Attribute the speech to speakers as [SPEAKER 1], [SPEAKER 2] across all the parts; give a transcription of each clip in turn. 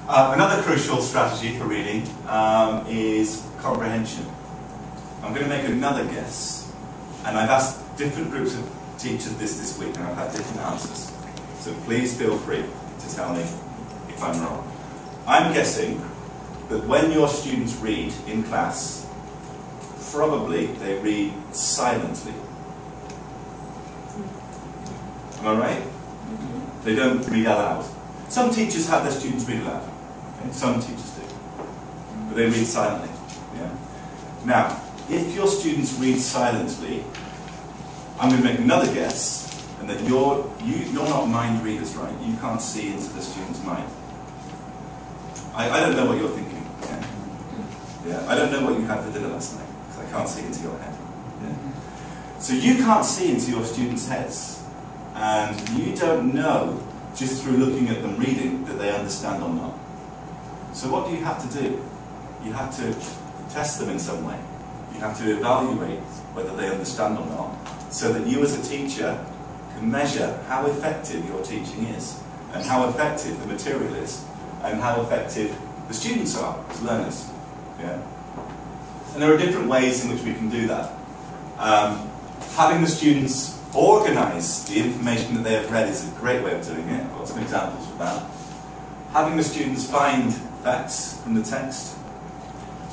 [SPEAKER 1] Another crucial strategy for reading is comprehension. I'm going to make another guess, and I've asked different groups of teachers this week, and I've had different answers. So please feel free to tell me if I'm wrong. I'm guessing that when your students read in class, probably they read silently. Am I right? They don't read aloud. Some teachers have their students read aloud. Okay? Some teachers do. But they read silently. Yeah? Now, if your students read silently, I'm going to make another guess, and that you're not mind readers, right? You can't see into the student's mind. I don't know what you're thinking. Yeah? I don't know what you had for dinner last night, because I can't see into your head. Yeah? So you can't see into your students' heads, and you don't know, just through looking at them reading, that they understand or not. So what do you have to do? You have to test them in some way. You have to evaluate whether they understand or not, so that you as a teacher can measure how effective your teaching is, and how effective the material is, and how effective the students are as learners. Yeah? And there are different ways in which we can do that. Having the students organise the information that they have read is a great way of doing it. I've got some examples of that. Having the students find facts from the text.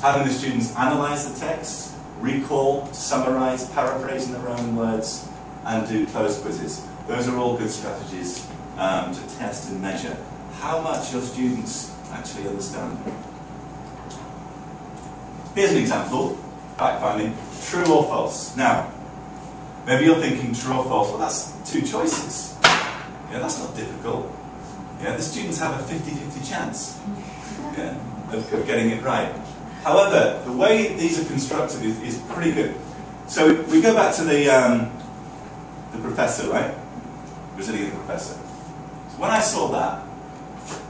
[SPEAKER 1] Having the students analyse the text, recall, summarise, paraphrase in their own words, and do closed quizzes. Those are all good strategies to test and measure how much your students actually understand. Here's an example, fact-finding, true or false. Now, maybe you're thinking true or false, well that's two choices. Yeah, that's not difficult. Yeah, the students have a 50-50 chance of getting it right. However, the way these are constructed is pretty good. So we go back to the professor, right? Brazilian professor. So when I saw that,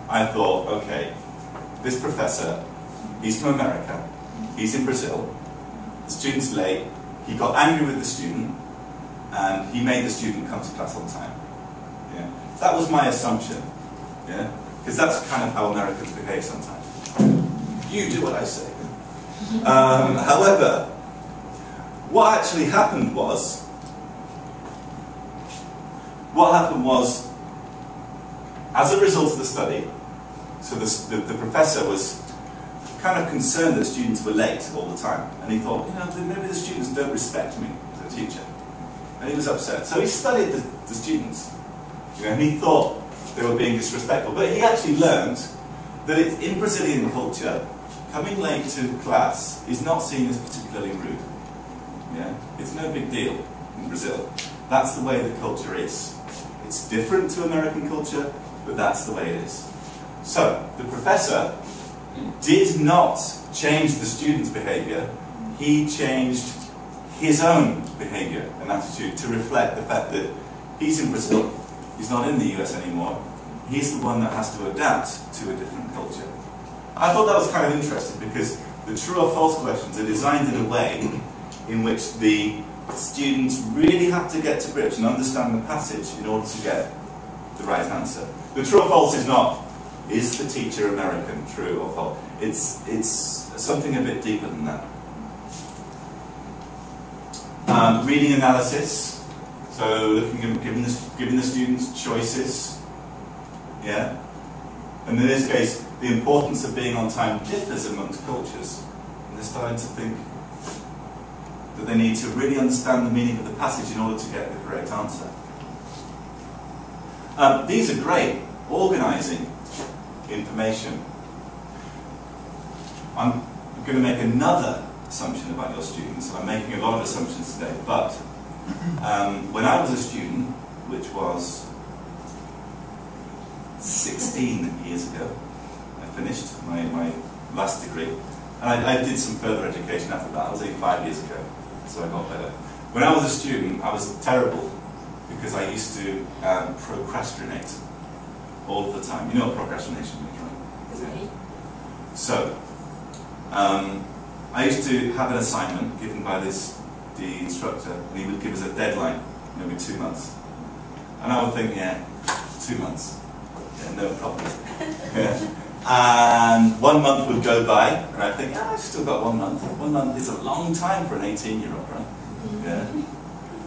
[SPEAKER 1] I thought, okay, this professor, he's from America, he's in Brazil, the student's late, he got angry with the student, and he made the student come to class on time. Yeah? That was my assumption, yeah? Because that's kind of how Americans behave sometimes. You do what I say. However, what actually happened was, as a result of the study, so the professor was kind of concerned that students were late all the time, and he thought, maybe the students don't respect me as a teacher, and he was upset. So he studied the students, and he thought they were being disrespectful, but he actually learned that in Brazilian culture, coming late to class is not seen as particularly rude. Yeah? It's no big deal in Brazil. That's the way the culture is. It's different to American culture, but that's the way it is. So, the professor did not change the student's behaviour, he changed his own behaviour and attitude to reflect the fact that he's in Brazil, he's not in the US anymore, he's the one that has to adapt to a different culture. I thought that was kind of interesting because the true or false questions are designed in a way in which the students really have to get to grips and understand the passage in order to get the right answer. The true or false is not, is the teacher American, true or false? It's something a bit deeper than that. Reading analysis, so looking at giving the students choices. Yeah? And in this case, the importance of being on time differs amongst cultures. And they're starting to think that they need to really understand the meaning of the passage in order to get the correct answer. These are great, organising information. I'm going to make another assumption about your students. I'm making a lot of assumptions today, but when I was a student, which was 16 years ago, I finished my last degree. And I did some further education after that. I was 5 years ago, so I got better. When I was a student, I was terrible because I used to procrastinate all the time. You know what procrastination means, right? Yeah. So, I used to have an assignment given by the instructor, and he would give us a deadline, maybe 2 months. And I would think, yeah, 2 months. Yeah, no problem. Yeah. And 1 month would go by, and I think, I've still got 1 month. 1 month is a long time for an 18-year-old, right? Yeah.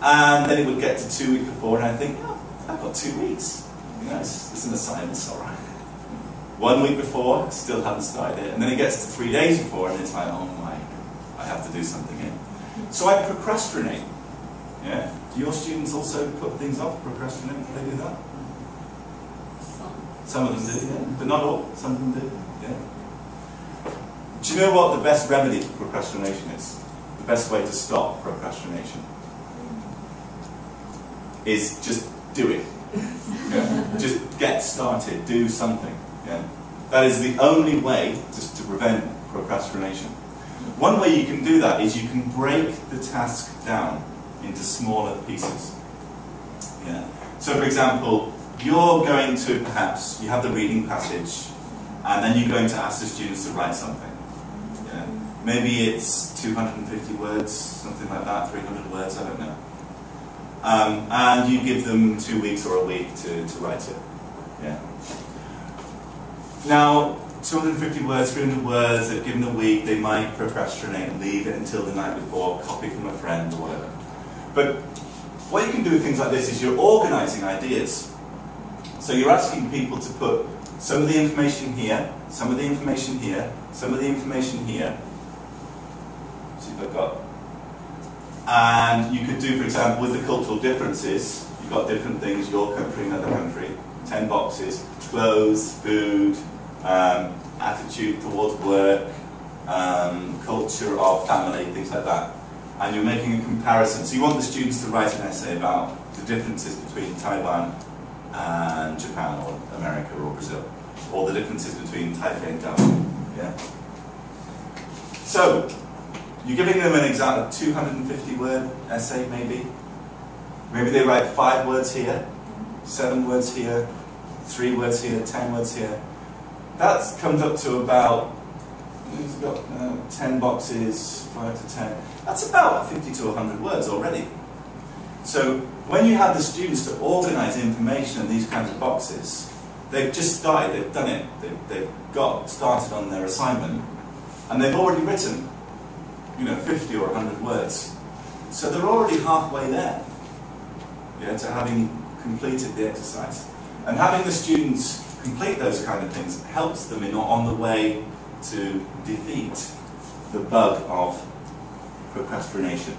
[SPEAKER 1] And then it would get to 2 weeks before, and I think, oh, I've got 2 weeks. You know, it's an assignment, it's all right. 1 week before, still haven't started it, and then it gets to 3 days before, and it's like, oh my, I have to do something here. So I procrastinate. Yeah. Do your students also put things off, procrastinate? Do they do that? Some of them do, yeah. But not all. Some of them do, yeah. Do you know what the best remedy for procrastination is? The best way to stop procrastination is just do it. Yeah. Just get started, do something. Yeah. That is the only way to prevent procrastination. One way you can do that is you can break the task down into smaller pieces. Yeah. So for example, you're going to perhaps, you have the reading passage, and then you're going to ask the students to write something. Yeah. Maybe it's 250 words, something like that, 300 words, I don't know. And you give them 2 weeks or a week to write it. Yeah. Now, 250 words, 300 words, they've given a week, they might procrastinate and leave it until the night before, copy from a friend or whatever. But what you can do with things like this is you're organising ideas. So you're asking people to put some of the information here, some of the information here, some of the information here. See if I've got. And you could do, for example, with the cultural differences, you've got different things, your country, another country, 10 boxes, clothes, food, attitude towards work, culture of family, things like that. And you're making a comparison. So you want the students to write an essay about the differences between Taiwan and Japan or America or Brazil, or the differences between Taipei and Taiwan. Yeah. So you're giving them an example of 250-word essay, maybe. Maybe they write 5 words here, 7 words here, 3 words here, 10 words here. That comes up to about, it's got 10 boxes, 5 to 10. That's about 50 to 100 words already. So when you have the students to organise information in these kinds of boxes, they've just started, they've done it, they've got started on their assignment, and they've already written, 50 or 100 words. So they're already halfway there, to having completed the exercise. And having the students complete those kind of things helps them on the way to defeat the bug of procrastination.